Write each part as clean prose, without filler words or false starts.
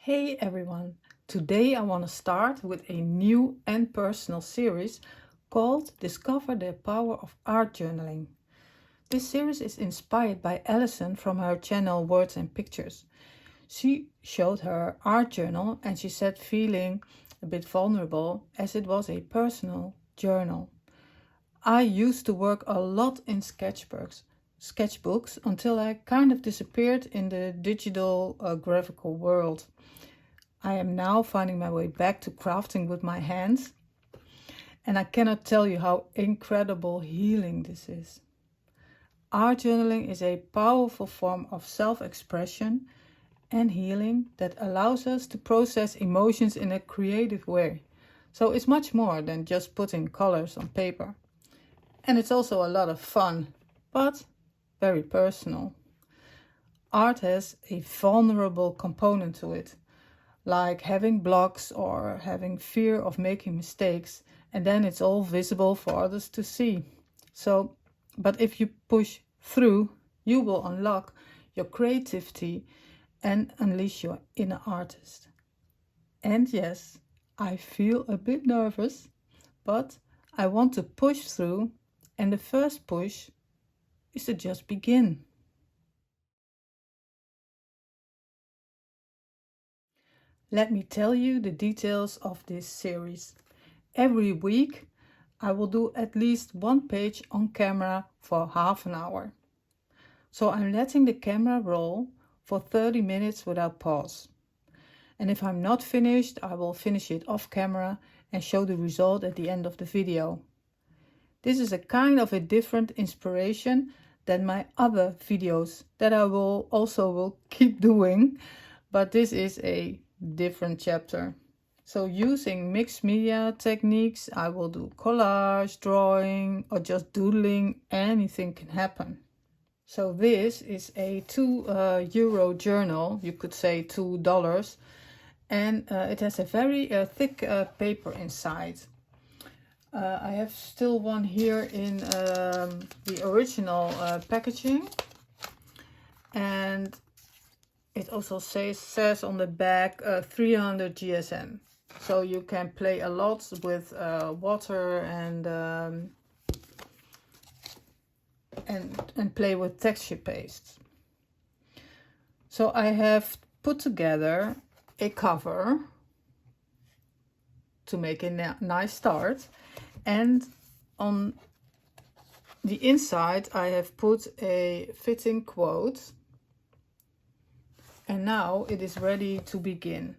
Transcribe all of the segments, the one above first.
Hey everyone! Today I want to start with a new and personal series called Discover the Power of Art Journaling. This series is inspired by Alison from her channel Words and Pictures. She showed her art journal and she said feeling a bit vulnerable as it was a personal journal. I used to work a lot in sketchbooks until I kind of disappeared in the digital graphical world. I am now finding my way back to crafting with my hands, and I cannot tell you how incredible healing this is. Art journaling is a powerful form of self-expression and healing that allows us to process emotions in a creative way. So it's much more than just putting colors on paper. And it's also a lot of fun, but very personal. Art has a vulnerable component to it, like having blocks or having fear of making mistakes, and then it's all visible for others to see. But if you push through, you will unlock your creativity and unleash your inner artist. And yes, I feel a bit nervous, but I want to push through, and the first push is to just begin. Let me tell you the details of this series. Every week I will do at least one page on camera for half an hour. So I'm letting the camera roll for 30 minutes without pause. And if I'm not finished, I will finish it off camera and show the result at the end of the video. This is a kind of a different inspiration than my other videos that I will keep doing, but this is a different chapter. So using mixed media techniques, I will do collage, drawing, or just doodling. Anything can happen. So this is a €2 journal, you could say $2, and it has a very thick paper inside. I have still one here in the original packaging, and it also says on the back 300 GSM. So you can play a lot with water and play with texture paste. So I have put together a cover to make a nice start, and on the inside I have put a fitting quote. And now it is ready to begin.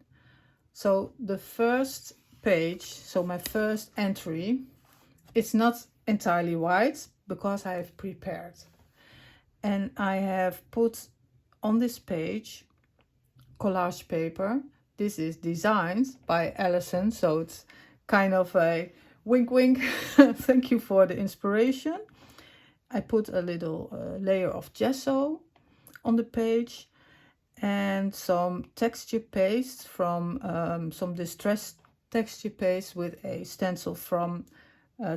So the first page, so my first entry, it's not entirely white because I have prepared. And I have put on this page collage paper. This is designed by Alison, so it's kind of a wink wink. Thank you for the inspiration. I put a little layer of gesso on the page, and some texture paste from some distressed texture paste with a stencil from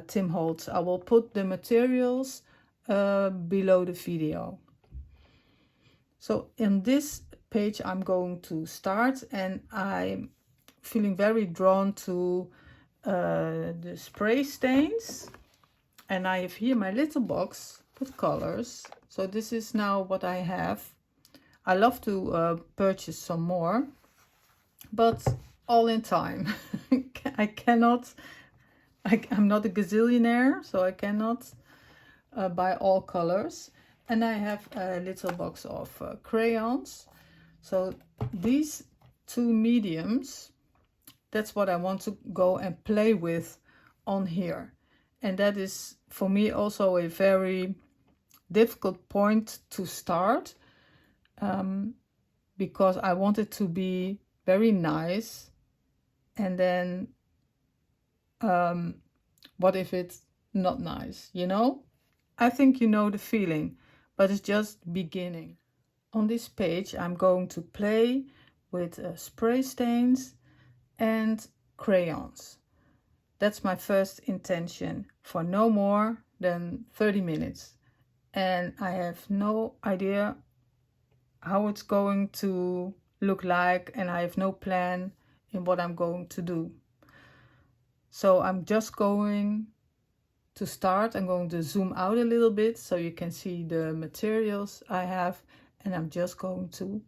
Tim Holtz. I will put the materials below the video. So in this page I'm going to start, and I'm feeling very drawn to the spray stains, and I have here my little box with colors. So this is now what I have. I love to purchase some more, but all in time. I'm not a gazillionaire, so I cannot buy all colors. And I have a little box of crayons. So these two mediums, that's what I want to go and play with on here. And that is for me also a very difficult point to start. Because I want it to be very nice, and then what if it's not nice, you know? I think you know the feeling, but it's just beginning. On this page I'm going to play with spray stains and crayons. That's my first intention for no more than 30 minutes, and I have no idea how it's going to look like, and I have no plan in what I'm going to do. So I'm just going to start. I'm going to zoom out a little bit so you can see the materials I have, and I'm just going to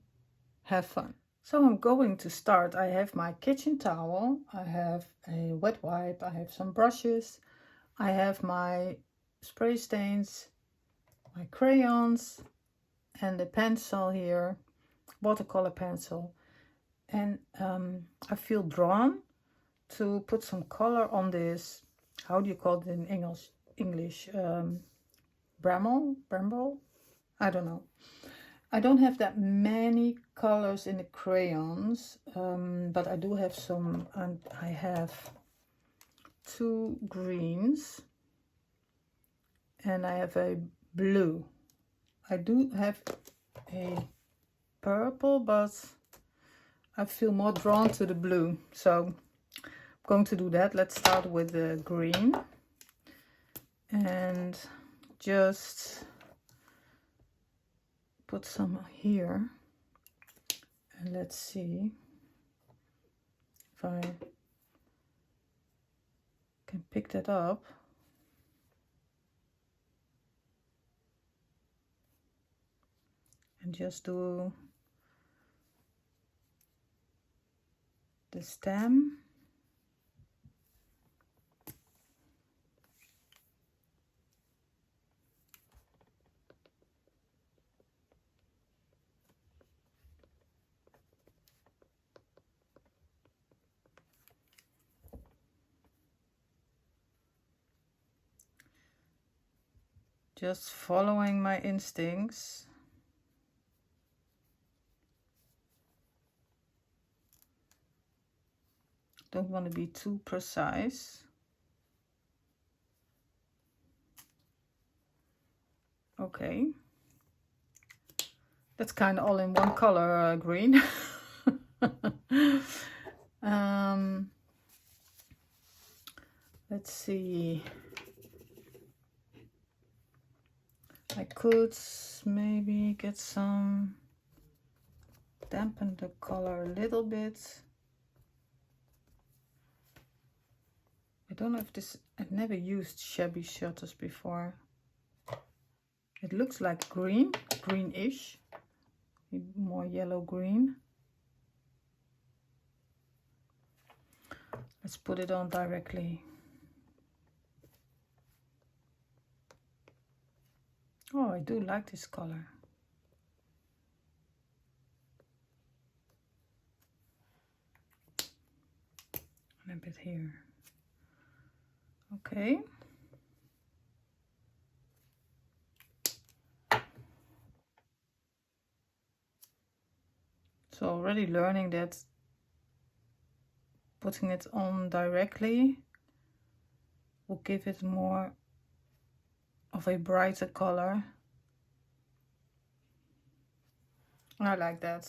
have fun. So I'm going to start. I have my kitchen towel, I have a wet wipe, I have some brushes, I have my spray stains, my crayons, and the pencil here, watercolor pencil. And I feel drawn to put some color on this. How do you call it in English? Bramble? I don't know. I don't have that many colors in the crayons, but I do have some, and I have 2 greens and I have a blue. I do have a purple, but I feel more drawn to the blue, so I'm going to do that. Let's start with the green and just put some here, and let's see if I can pick that up. And just do the stem. Just following my instincts. Don't want to be too precise. Okay. That's kind of all in one color, green. Let's see. I could maybe get some, dampen the color a little bit. I don't know if this, I've never used shabby shutters before. It looks like greenish, more yellow green. Let's put it on directly. Oh, I do like this color. And a bit here. Okay. So already learning that putting it on directly will give it more of a brighter color. I like that.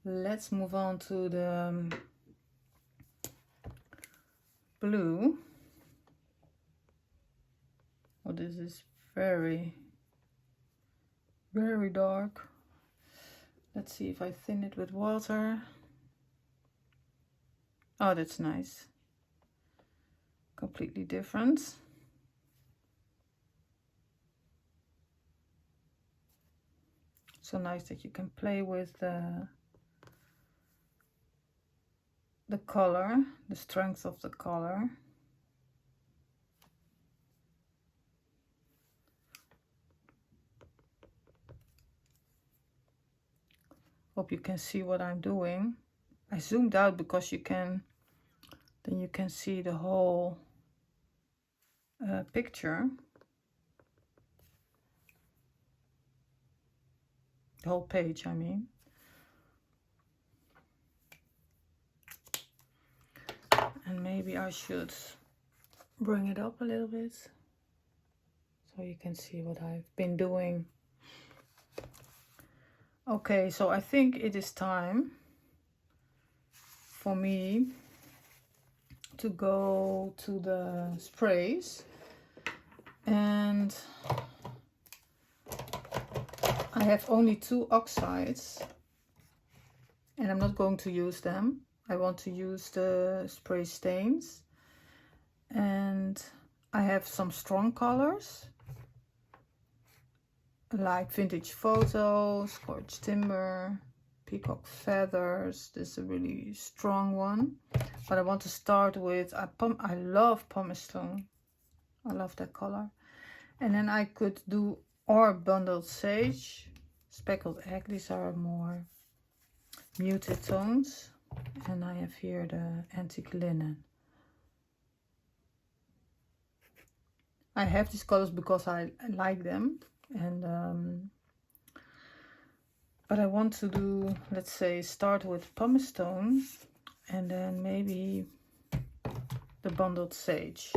Let's move on to the blue. Oh, this is very dark. Let's see if I thin it with water. Oh, that's nice. Completely different. So nice that you can play with the color, the strength of the color. Hope you can see what I'm doing. I zoomed out because then you can see the whole picture. The whole page, I mean. And maybe I should bring it up a little bit so you can see what I've been doing. Okay, so I think it is time for me to go to the sprays, and I have only 2 oxides and I'm not going to use them. I want to use the spray stains, and I have some strong colors like Vintage Photo, Scorched Timber, Peacock Feathers. This is a really strong one, but I want to start with, I love Pumice Stone. I love that color. And then I could do or Bundled Sage, Speckled Egg. These are more muted tones. And I have here the Antique Linen. I have these colors because I like them, and but I want to do, let's say, start with Pumice Stone and then maybe the Bundled Sage.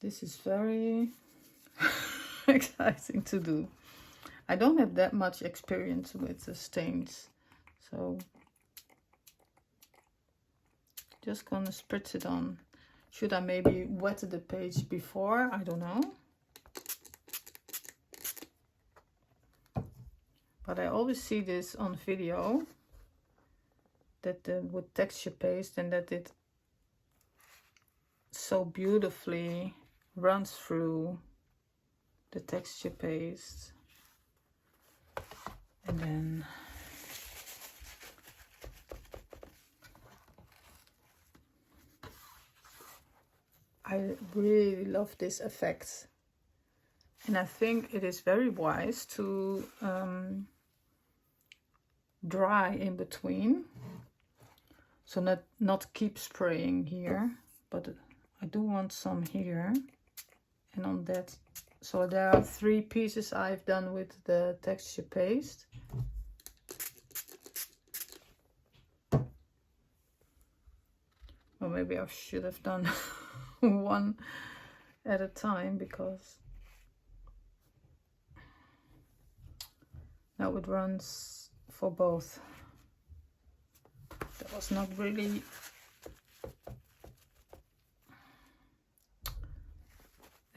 This is very exciting to do. I don't have that much experience with the stains, so just gonna spritz it on. Should I maybe wet the page before? I don't know. But I always see this on video, that with texture paste, and that it so beautifully runs through the texture paste. And then I really love this effect, and I think it is very wise to dry in between, so not keep spraying here, but I do want some here and on that. So there are 3 pieces I've done with the texture paste. Or maybe I should have done one at a time, because now it runs for both. That was not really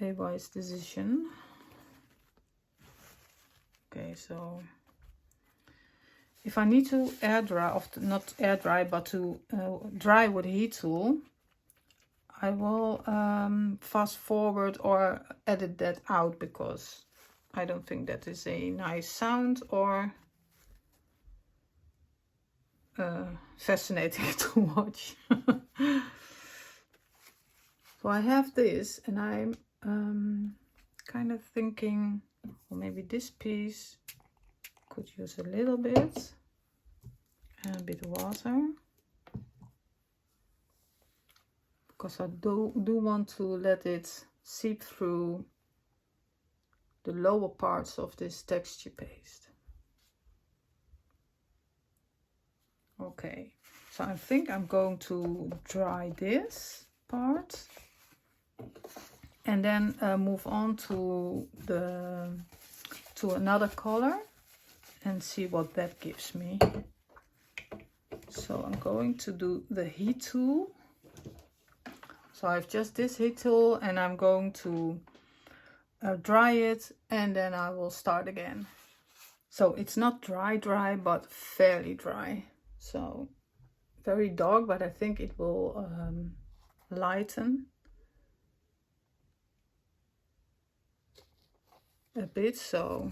a wise decision. Okay, so if I need to air dry, not air dry, but to dry with a heat tool, I will fast forward or edit that out, because I don't think that is a nice sound or fascinating to watch. So I have this, and I'm kind of thinking, well, maybe this piece could use a little bit and a bit of water, because I do want to let it seep through the lower parts of this texture paste. Okay, so I think I'm going to dry this part and then move on to another color and see what that gives me. So I'm going to do the heat tool. So I have just this heat tool, and I'm going to dry it, and then I will start again. So it's not dry, but fairly dry. So very dark, but I think it will lighten a bit. So,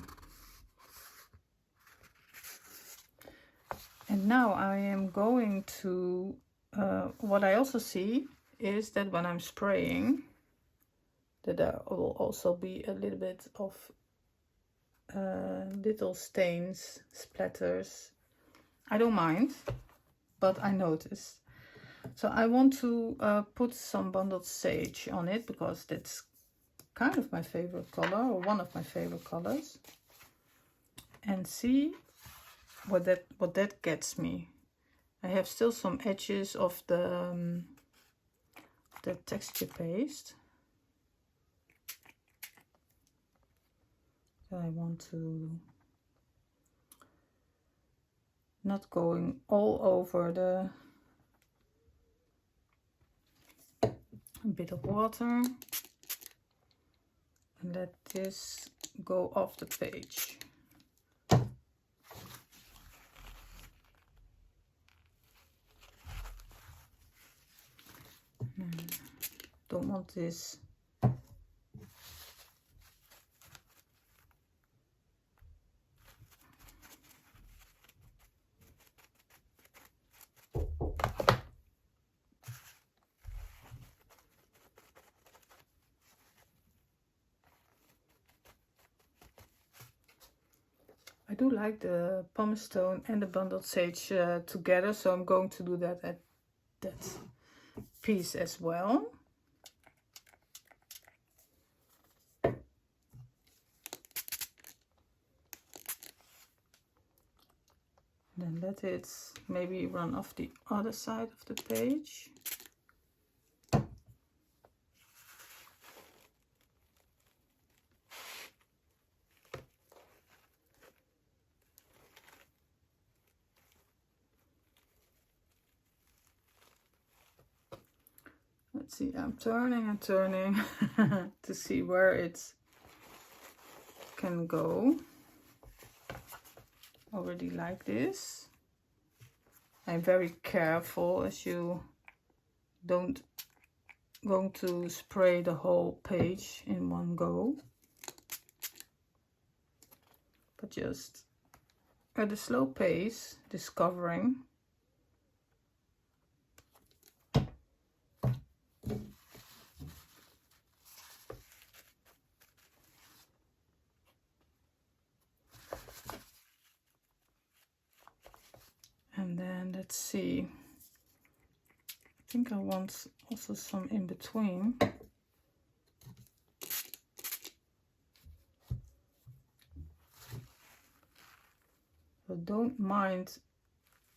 and now I am going to what I also see is that when I'm spraying, that there will also be a little bit of little stains, splatters. I don't mind, but I notice. So I want to put some Bundled Sage on it, because that's kind of my favorite color, or one of my favorite colors, and see what that gets me. I have still some edges of the texture paste. So I want to not going all over a bit of water, And let this go off the page. Don't want this I do like the pumice stone and the bundled sage together, so I'm going to do that at that piece as well. Then let it maybe run off the other side of the page. Let's see, I'm turning and turning to see where it can go. Already like this. I'm very careful as you don't going to spray the whole page in one go, but just at a slow pace, discovering. And then let's see, I think I want also some in between. So don't mind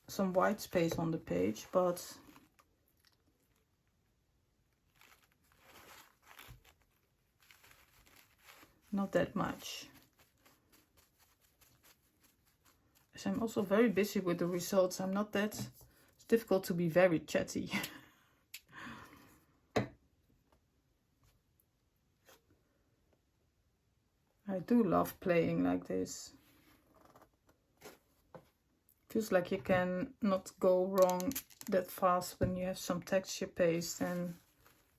some white space on the page, but not that much. As I'm also very busy with the results, I'm not that, it's difficult to be very chatty. I do love playing like this. Feels like you can not go wrong that fast when you have some texture paste and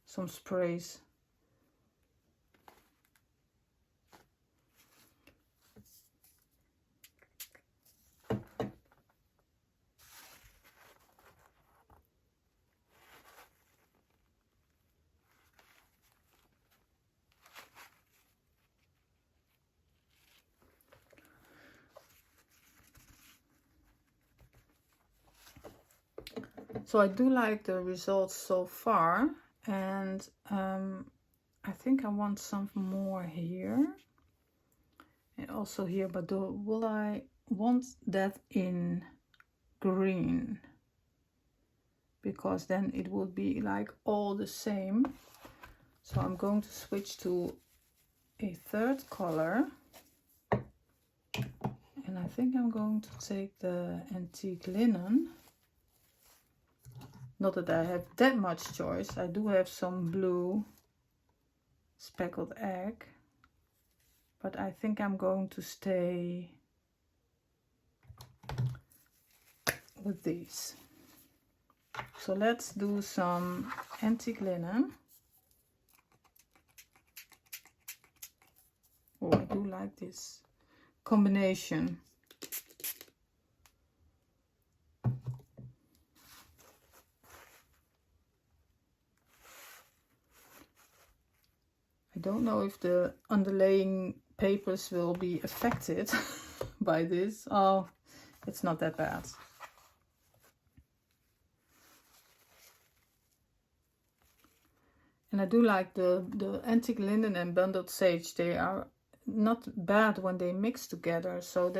some sprays. So I do like the results so far, and I think I want some more here and also here, but will I want that in green? Because then it would be like all the same. So I'm going to switch to a third color, and I think I'm going to take the antique linen. Not that I have that much choice. I do have some blue speckled egg, but I think I'm going to stay with these. So let's do some antique linen. Oh, I do like this combination. I don't know if the underlaying papers will be affected by this. Oh, it's not that bad. And I do like the antique linen and bundled sage. They are not bad when they mix together. So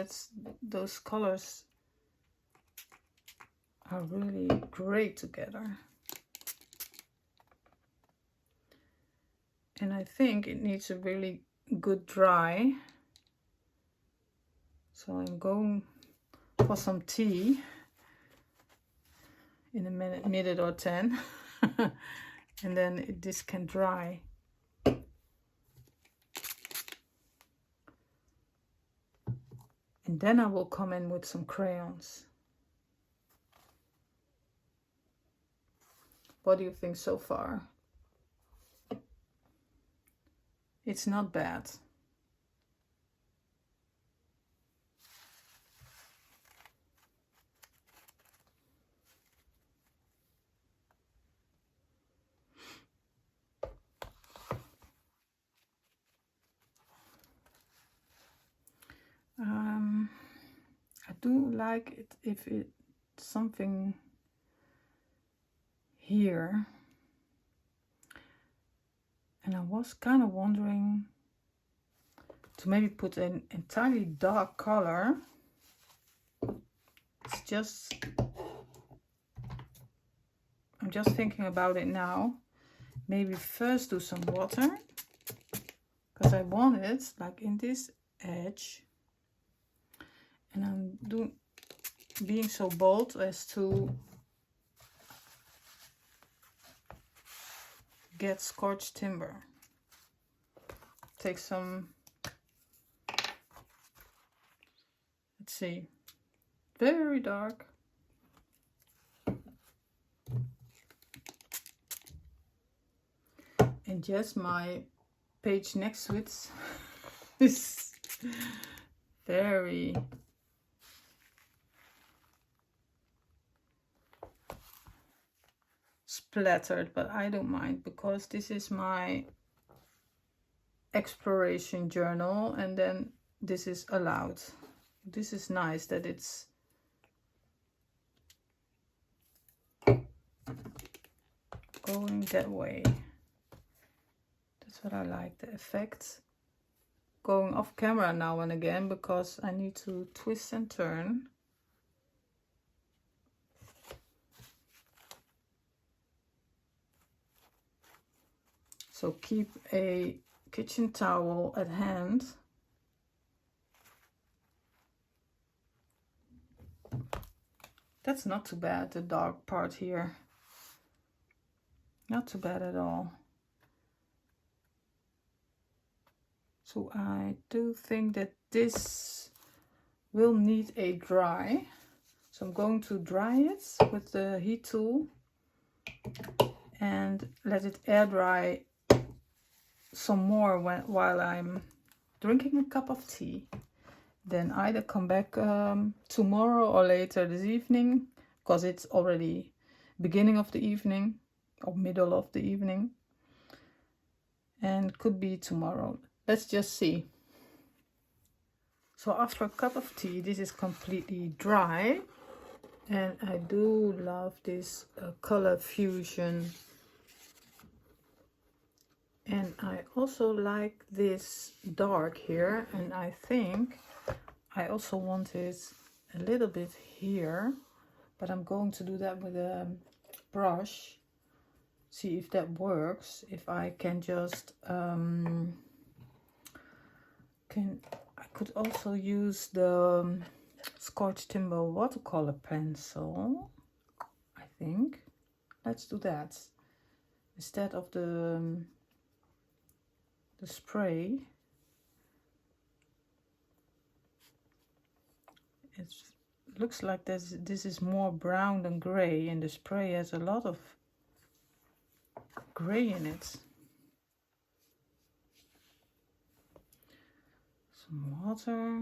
those colors are really great together. And I think it needs a really good dry. So I'm going for some tea in a minute or 10. And then this can dry. And then I will come in with some crayons. What do you think so far? It's not bad. I do like it if it's something here. And I was kind of wondering to maybe put an entirely dark color. It's just, I'm just thinking about it now. Maybe first do some water, because I want it like in this edge. And I'm being so bold as to get scorched timber. Take some, let's see, very dark. And just my page next to it is very splattered, but I don't mind because this is my exploration journal, and then this is allowed. This is nice that it's going that way. That's what I like, the effect. Going off camera now and again because I need to twist and turn. So keep a kitchen towel at hand. That's not too bad, the dark part here. Not too bad at all. So I do think that this will need a dry. So I'm going to dry it with the heat tool and let it air dry some more while I'm drinking a cup of tea. Then either come back tomorrow or later this evening, because it's already beginning of the evening or middle of the evening, and could be tomorrow. Let's just see. So after a cup of tea, this is completely dry, and I do love this color fusion. And I also like this dark here, and I think I also want it a little bit here, but I'm going to do that with a brush. See if that works. If I can just I could also use the Scotch Timber watercolor pencil, I think. Let's do that instead of the spray. It looks like this is more brown than gray, and the spray has a lot of gray in it. Some water.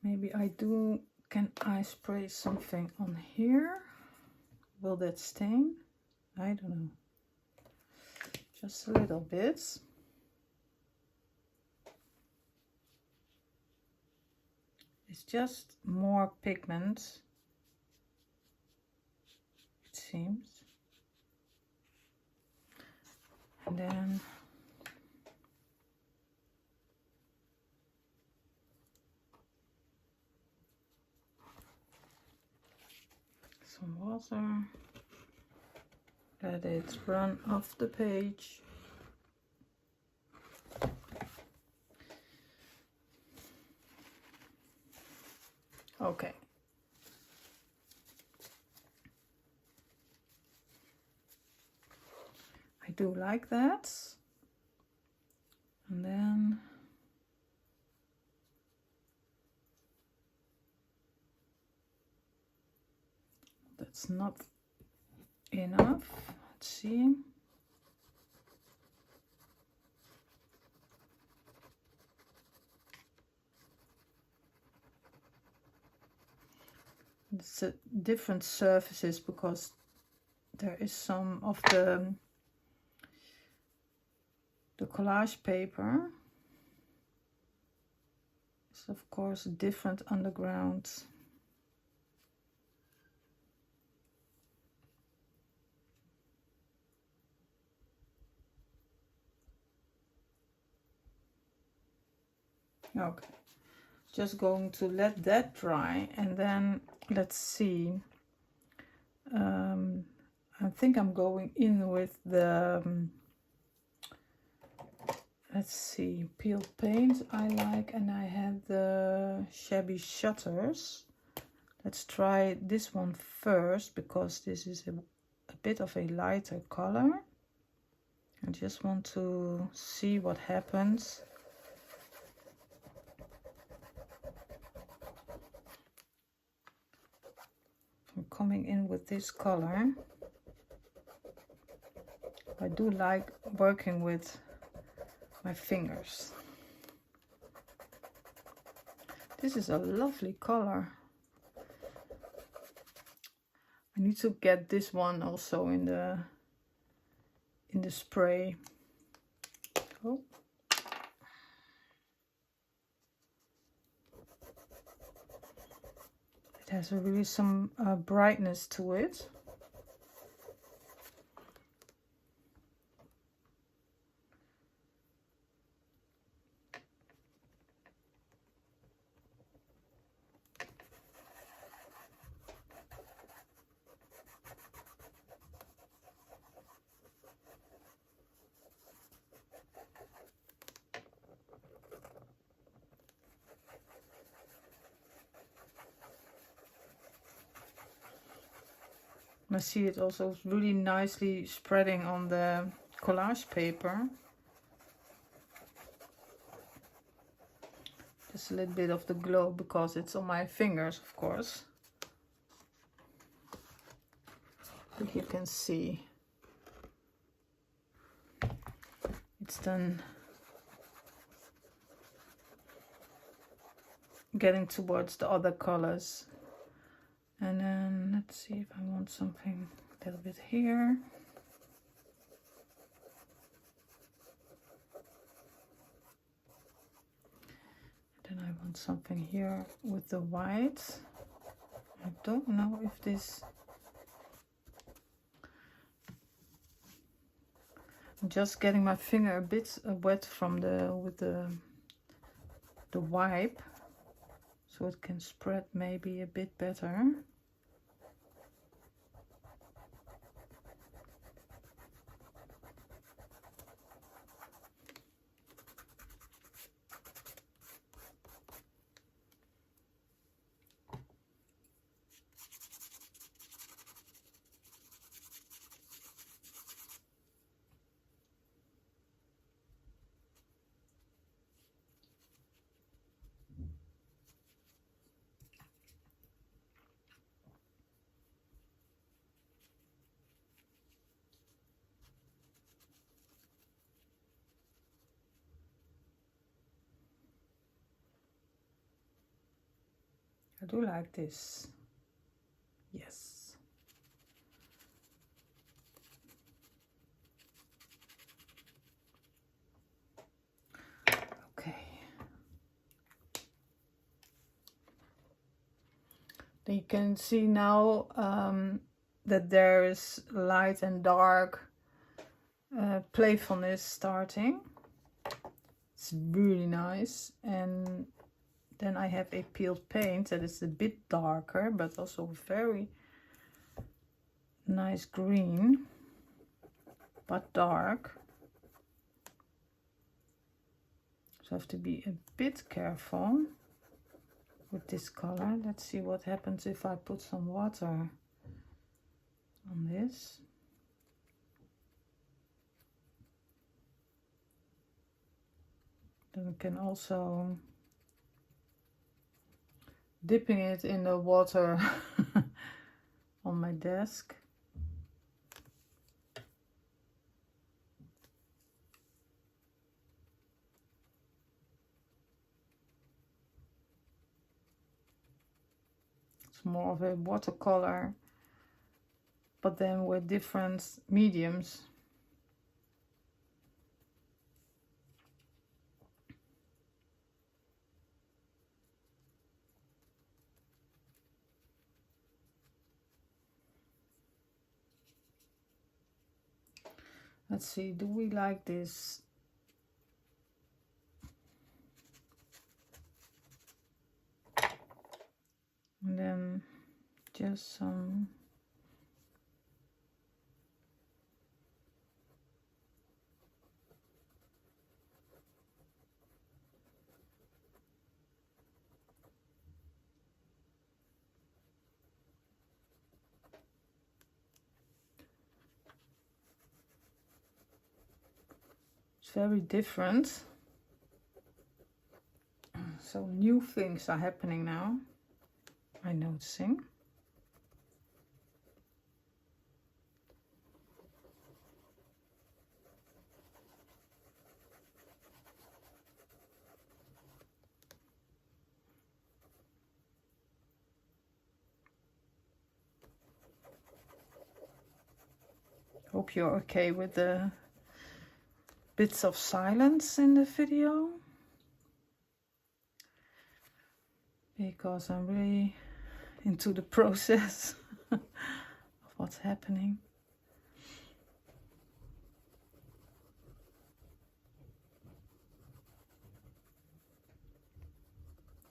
Maybe can I spray something on here? Will that stain? I don't know. Just a little bit. It's just more pigment, it seems. And then some water. Let it run off the page. Okay. do like that. And then that's not enough. Let's see. It's a different surfaces because there is some of the collage paper is of course different underground. Okay, just going to let that dry, and then let's see. I think I'm going in with the let's see, peeled paint I like, and I have the shabby shutters. Let's try this one first because this is a bit of a lighter color. I just want to see what happens. I'm coming in with this color. I do like working with my fingers. This is a lovely color. I need to get this one also in the spray. Oh. It has really some brightness to it. I see it also really nicely spreading on the collage paper. Just a little bit of the glow because it's on my fingers, of course. But you can see it's then getting towards the other colors. And then let's see if I want something a little bit here. Then I want something here with the white. I don't know if this... I'm just getting my finger a bit wet from with the wipe, so it can spread maybe a bit better. I do like this. Yes. Okay. Then you can see now that there is light and dark playfulness starting. It's really nice. And then I have a peeled paint that is a bit darker, but also very nice green, but dark. So I have to be a bit careful with this color. Let's see what happens if I put some water on this. Then we can also dipping it in the water on my desk. It's more of a watercolor, but then with different mediums. Let's see, do we like this? And then just some very different. So new things are happening now, I'm noticing. Hope you're okay with the bits of silence in the video, because I'm really into the process of what's happening.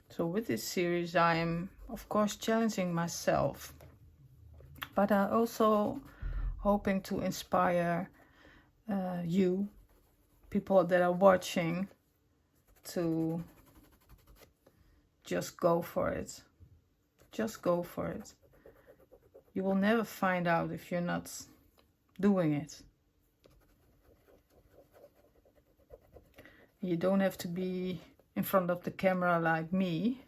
So with this series I am of course challenging myself, but I also hoping to inspire you, people that are watching, to just go for it. Just go for it. You will never find out if you're not doing it. You don't have to be in front of the camera like me.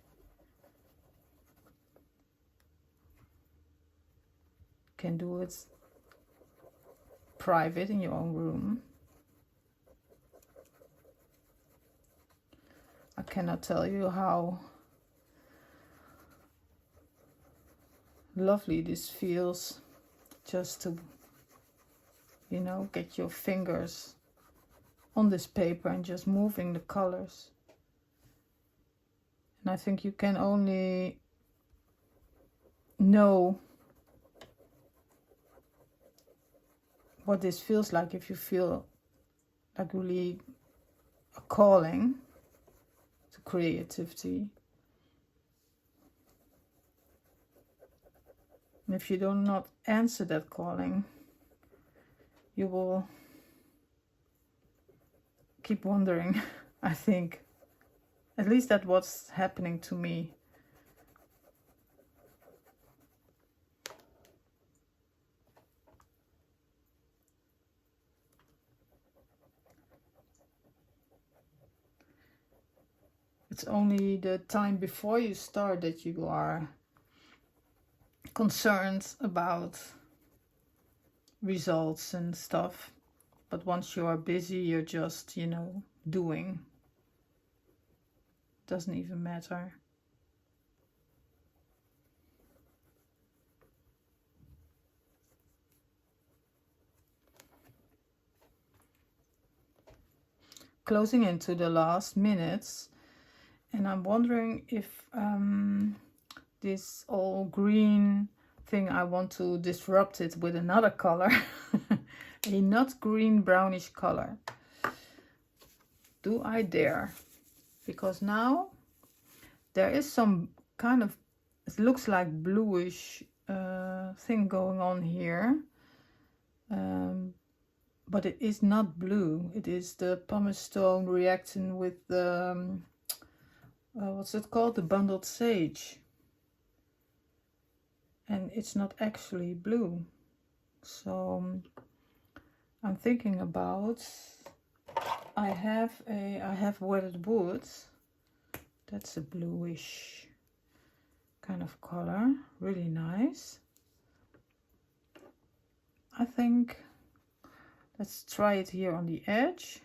You can do it private in your own room. I cannot tell you how lovely this feels, just to, you know, get your fingers on this paper and just moving the colors. And I think you can only know what this feels like if you feel like really a calling to creativity. And if you do not answer that calling, you will keep wondering, I think. At least that's what's happening to me. It's only the time before you start that you are concerned about results and stuff. But once you are busy, you're just, you know, doing. Doesn't even matter. Closing into the last minutes, and I'm wondering if this all green thing, I want to disrupt it with another color. A not green brownish color. Do I dare? Because now there is some kind of, it looks like bluish thing going on here, but it is not blue. It is the pumice stone reacting with the what's it called, the bundled sage, and it's not actually blue. So I'm thinking about I have weathered wood. That's a bluish kind of color, really nice. I think let's try it here on the edge.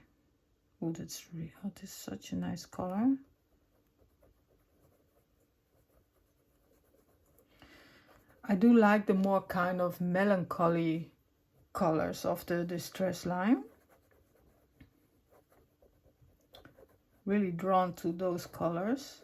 Oh, that's really, oh, this is such a nice color. I do like the more kind of melancholy colors of the distress line. Really drawn to those colors.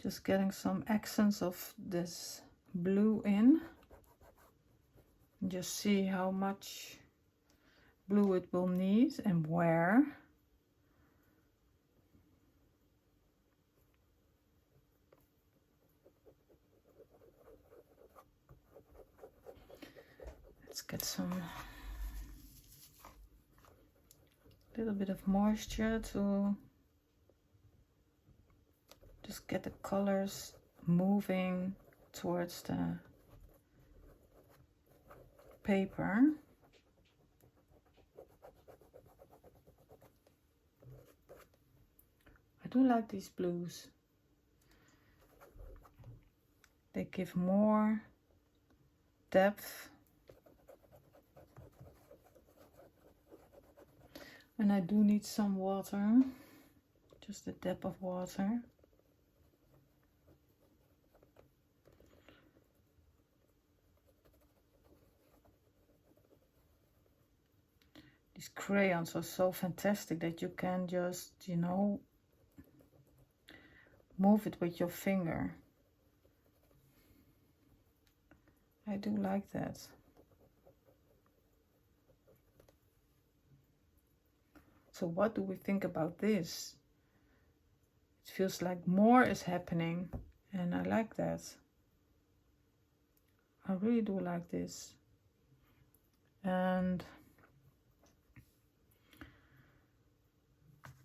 Just getting some accents of this blue in. Just see how much blue it will need and where. Let's get some little bit of moisture to just get the colors moving towards the paper. I do like these blues. They give more depth. And I do need some water, just a dab of water. These crayons are so fantastic that you can just, you know, move it with your finger. I do like that. So what do we think about this? It feels like more is happening, and I like that. I really do like this. And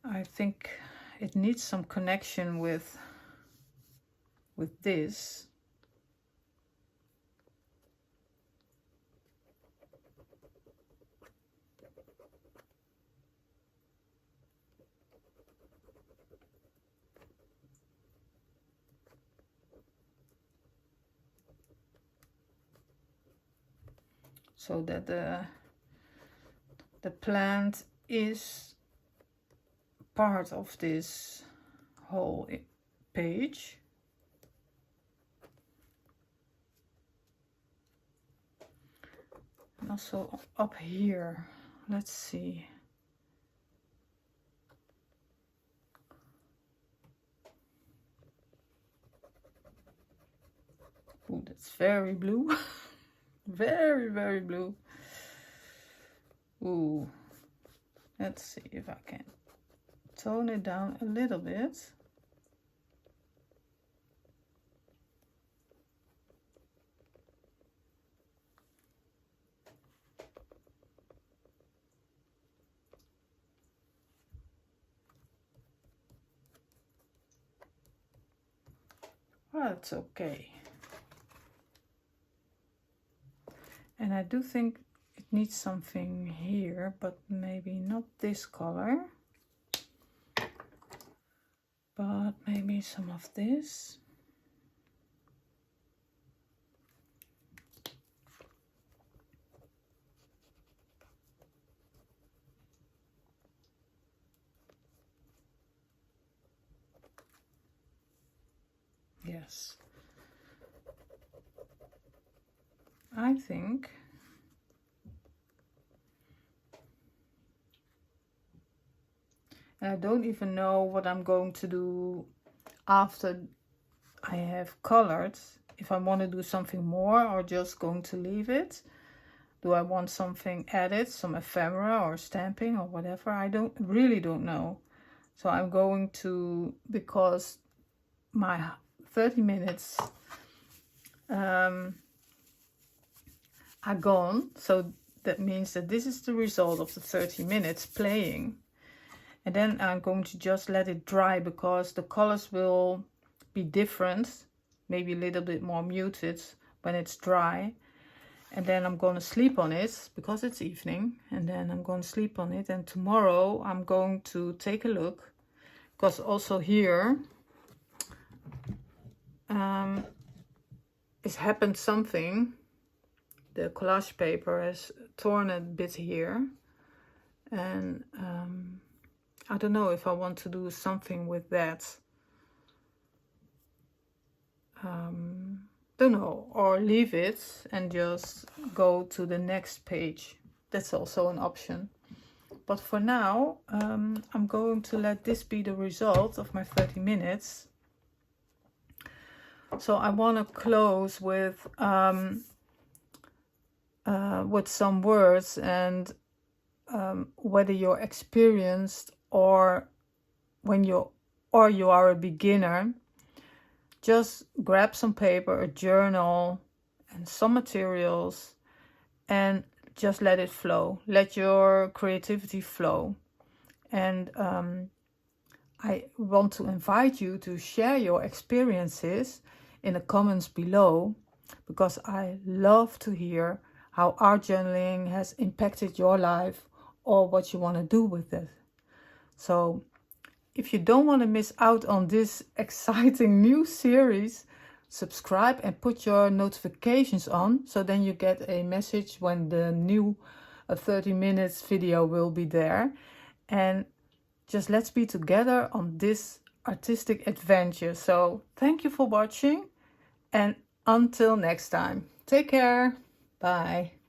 I think it needs some connection with this. So that the plant is part of this whole page. And also up here, let's see. Oh, that's very blue. Very, very blue. Ooh, let's see if I can tone it down a little bit. Well, it's okay. And I do think it needs something here, but maybe not this color. But maybe some of this. Yes. I think and I don't even know what I'm going to do after I have colored. If I want to do something more or just going to leave it. Do I want something added, some ephemera or stamping or whatever? I really don't know. So I'm going to, because my 30 minutes are gone, so that means that this is the result of the 30 minutes playing, and then I'm going to just let it dry because the colors will be different maybe a little bit more muted when it's dry. And then I'm going to sleep on it because it's evening, and then I'm going to sleep on it, and tomorrow I'm going to take a look, because also here it's happened something. The collage paper has torn a bit here, and I don't know if I want to do something with that. Don't know, or leave it and just go to the next page. That's also an option. But for now, I'm going to let this be the result of my 30 minutes. So I want to close with some words, and whether you're experienced or you are a beginner, just grab some paper, a journal, and some materials, and just let it flow. Let your creativity flow. And I want to invite you to share your experiences in the comments below, because I love to hear how art journaling has impacted your life or what you want to do with it. So if you don't want to miss out on this exciting new series, subscribe and put your notifications on, so then you get a message when the new 30 minutes video will be there. And just let's be together on this artistic adventure. So thank you for watching, and until next time, take care. Bye.